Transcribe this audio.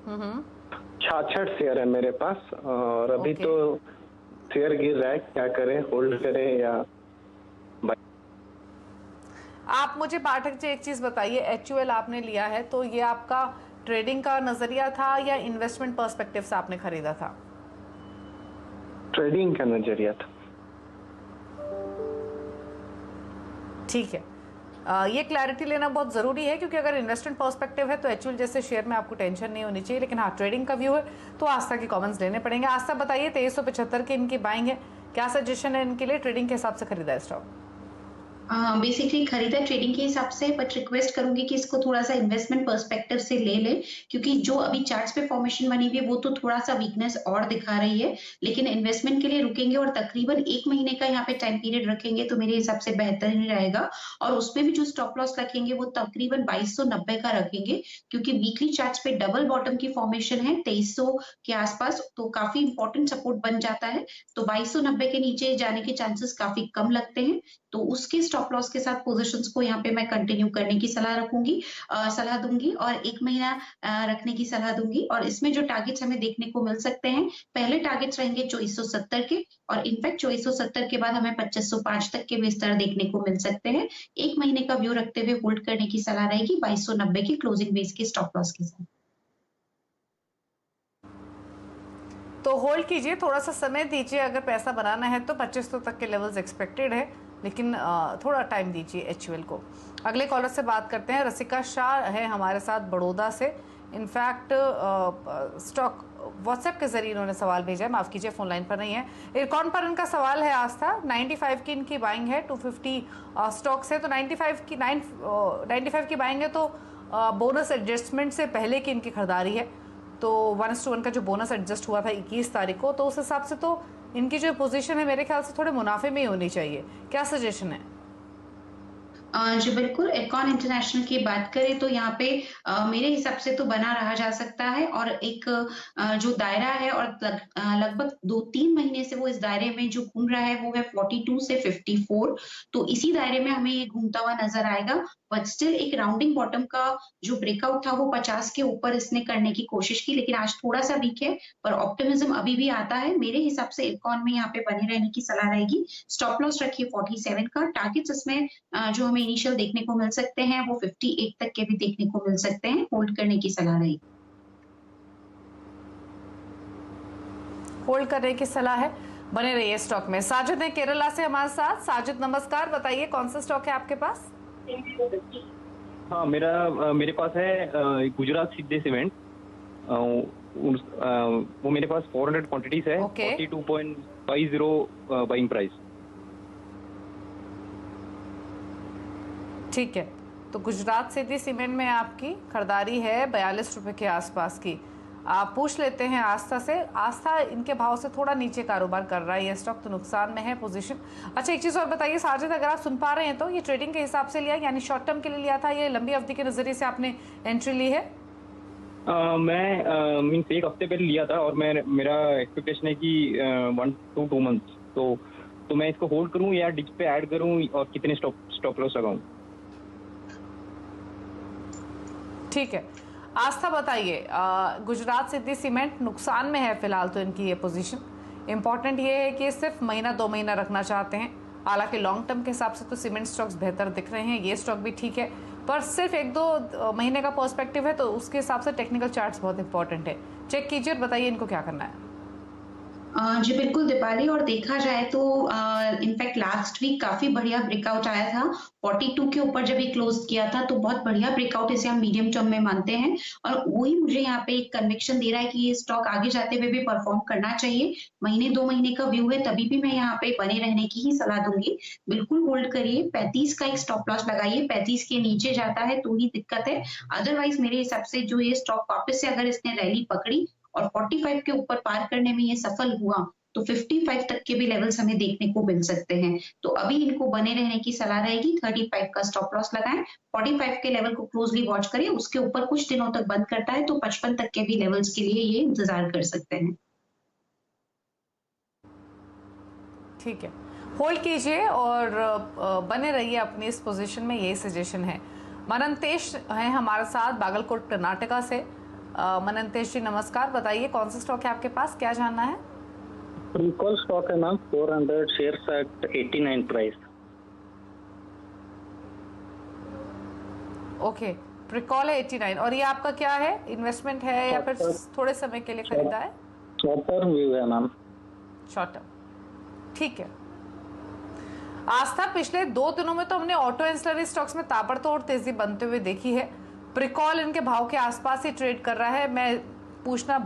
हम्म। 66 share है मेरे पास और अभी ओके। तो शेयर गिर रहा है, क्या करें, होल्ड करें या आप मुझे पाठक जी एक चीज बताइए, एचयूएल आपने लिया है तो ये आपका ट्रेडिंग का नजरिया था या इन्वेस्टमेंट पर्सपेक्टिव से आपने खरीदा था? ट्रेडिंग का नजरिया था। ठीक है। ये क्लैरिटी लेना बहुत ज़रूरी है, क्योंकि अगर इन्वेस्टमेंट पर्सपेक्टिव है तो एचयूएल जैसे शेयर में आपको टेंशन नहीं होनी चाहिए, लेकिन हाँ ट्रेडिंग का व्यू है तो आस्था के कमेंट्स लेने पड़ेंगे। आस्था बताइए, 2375 की इनकी बाइंग है, क्या सजेशन है इनके लिए? ट्रेडिंग के हिसाब से खरीदा है स्टॉक? बेसिकली खरीदा ट्रेडिंग के हिसाब से, बट रिक्वेस्ट करूंगी कि इसको थोड़ा सा इन्वेस्टमेंट पर्सपेक्टिव से ले ले, क्योंकि जो अभी चार्ट्स पे फॉर्मेशन बनी हुई है वो तो थोड़ा सा वीकनेस और दिखा रही है, लेकिन इन्वेस्टमेंट के लिए रुकेंगे और तकरीबन 1 महीने का यहाँ पे टाइम पीरियड रखेंगे तो मेरे हिसाब से बेहतर ही रहेगा। और उसमें भी जो स्टॉप लॉस रखेंगे वो तकरीबन 2290 का रखेंगे, क्योंकि वीकली चार्ट्स पे डबल बॉटम की फॉर्मेशन है 2300 के आसपास, तो काफी इंपॉर्टेंट सपोर्ट बन जाता है। तो 2290 के नीचे जाने के चांसेस काफी कम लगते हैं, तो उसके स्टॉप लॉस के साथ पोजीशंस को यहाँ पे मैं कंटिन्यू करने की सलाह दूंगी और 1 महीना रखने की सलाह दूंगी। और इसमें जो टारगेट्स हमें देखने को मिल सकते हैं, पहले टारगेट्स रहेंगे 2470 के, और इनफैक्ट 2470 के बाद हमें 2505 तक के भी स्तर देखने को मिल सकते हैं। 1 महीने का व्यू रखते हुए होल्ड करने की सलाह रहेगी 2290 की क्लोजिंग बेस के स्टॉप लॉस के साथ। तो होल्ड कीजिए, थोड़ा सा समय दीजिए, अगर पैसा बनाना है तो 2500 तक के लेवल्स एक्सपेक्टेड है, लेकिन थोड़ा टाइम दीजिए एचयूएल को। अगले कॉलर से बात करते हैं। रसिका शाह है हमारे साथ बड़ौदा से। इनफैक्ट स्टॉक व्हाट्सएप के जरिए इन्होंने सवाल भेजा है, माफ़ कीजिए फ़ोन लाइन पर नहीं है। इरकॉन पर इनका सवाल है आस्था, 95 की इनकी बाइंग है, 250 स्टॉक्स है, तो 95 की बाइंग है, तो बोनस एडजस्टमेंट से पहले की इनकी खरीदारी है, तो 1:1 का जो बोनस एडजस्ट हुआ था 21 तारीख को, तो उस हिसाब से तो इनकी जो पोजीशन है मेरे ख्याल से थोड़े मुनाफे में ही होनी चाहिए। क्या सजेशन है? जी बिल्कुल, इरकॉन इंटरनेशनल की बात करें तो यहाँ पे मेरे हिसाब से तो बना रहा जा सकता है, और एक जो दायरा है और लगभग 2-3 महीने से वो इस दायरे में जो घूम रहा है वो है 42 से 54, तो इसी दायरे में हमें ये घूमता हुआ नजर आएगा। बट स्टिल एक राउंडिंग बॉटम का जो ब्रेकआउट था वो 50 के ऊपर इसने करने की कोशिश की, लेकिन आज थोड़ा सा वीक है, पर ऑप्टिमिज्म अभी भी आता है। मेरे हिसाब से इरकॉन में यहाँ पे बने रहने की सलाह रहेगी। स्टॉप लॉस रखिए 47 का, टारगेट्स इसमें जो हमें इनिशियल देखने को मिल सकते हैं वो 58 तक के भी देखने को मिल सकते हैं, होल्ड करने की सलाह रहेगी। होल्ड करने की सलाह है, बने रहिए स्टॉक में। साजिद है केरला से हमारे साथ। साजिद नमस्कार, बताइए कौन सा स्टॉक है आपके पास? हाँ, मेरे पास है गुजरात सिद्धि सीमेंट। वो मेरे पास 400 क्वांटिटीज है। Okay. 42.50 buying price. ठीक है, तो गुजरात सिटी सीमेंट में आपकी खरीदारी है 42 रुपए के आसपास की। आप पूछ लेते हैं आस्था से। आस्था इनके भाव से थोड़ा नीचे कारोबार कर रहा है ये स्टॉक, तो नुकसान में है पोजीशन। अच्छा, एक चीज़ और बताइए साजिद, अगर आप सुन पा रहे हैं तो ये ट्रेडिंग के हिसाब से लिया, यानी शॉर्ट टर्म के लिए लिया था, ये लंबी अवधि के नजरिए से आपने एंट्री ली है? मैं मीन्स एक हफ्ते पहले लिया था और मेरा एक्सपेक्टेशन है कि 1 to 2 मंथ, तो मैं इसको होल्ड करूं या डिप्स पे ऐड करूं और कितने स्टॉप लॉस लगाऊं? ठीक है, आस्था बताइए, गुजरात सिद्धि सीमेंट नुकसान में है फिलहाल तो इनकी ये पोजीशन। इंपॉर्टेंट ये है कि सिर्फ महीना 2 महीना रखना चाहते हैं, हालांकि लॉन्ग टर्म के हिसाब से तो सीमेंट स्टॉक्स बेहतर दिख रहे हैं, ये स्टॉक भी ठीक है, पर सिर्फ 1-2 महीने का पर्सपेक्टिव है तो उसके हिसाब से टेक्निकल चार्ट्स बहुत इंपॉर्टेंट है। चेक कीजिए और बताइए इनको क्या करना है। जी बिल्कुल दीपाली, और देखा जाए तो इनफैक्ट लास्ट वीक काफी बढ़िया ब्रेकआउट आया था 42 के ऊपर, जब ये क्लोज किया था तो बहुत बढ़िया ब्रेकआउट इसे हम मीडियम टर्म में मानते हैं, और वही मुझे यहाँ पे एक कन्विक्शन दे रहा है कि ये स्टॉक आगे जाते हुए भी परफॉर्म करना चाहिए। महीने 2 महीने का व्यू है, तभी भी मैं यहाँ पे बने रहने की ही सलाह दूंगी। बिल्कुल होल्ड करिए, 35 का एक स्टॉप लॉस लगाइए, 35 के नीचे जाता है तो ही दिक्कत है। अदरवाइज मेरे हिसाब से जो ये स्टॉक वापस से अगर इसने रैली पकड़ी और 45 के ऊपर पार करने में ये सफल हुआ तो 55 तक के भी लेवल्स हमें देखने को मिल सकते हैं। तो अभी इनको बने रहने की सलाह रहेगी, 35 का स्टॉप लॉस लगाएं, 45 के लेवल को क्लोजली वॉच करें, उसके ऊपर कुछ दिनों तक बंद करता है तो 55 तक के भी लेवल्स के लिए ये इंतजार कर सकते हैं। ठीक है, होल्ड कीजिए और बने रहिए अपनी इस पोजीशन में, यही सजेशन है। मनंतेश हैं हमारे साथ बागलकोट कर्नाटका से। मनंतेश जी नमस्कार, बताइए कौन सा स्टॉक है आपके पास, क्या जानना है? रिकॉल स्टॉक है ma'am, 400 shares at 89 price. Okay, Pricol है 89, और ये आपका क्या है, इन्वेस्टमेंट है या फिर थोड़े समय के लिए खरीदा है? शॉर्ट टर्म व्यू है मैम। शॉर्ट टर्म, ठीक है। आस्था, पिछले 2 दिनों में तो हमने ऑटो एंसिलरी स्टॉक्स में ताबड़तोड़ तेजी बनते हुए देखी है। प्रिकॉल इनके भाव के आसपास ही ट्रेड कर रहा है। मैं पूछना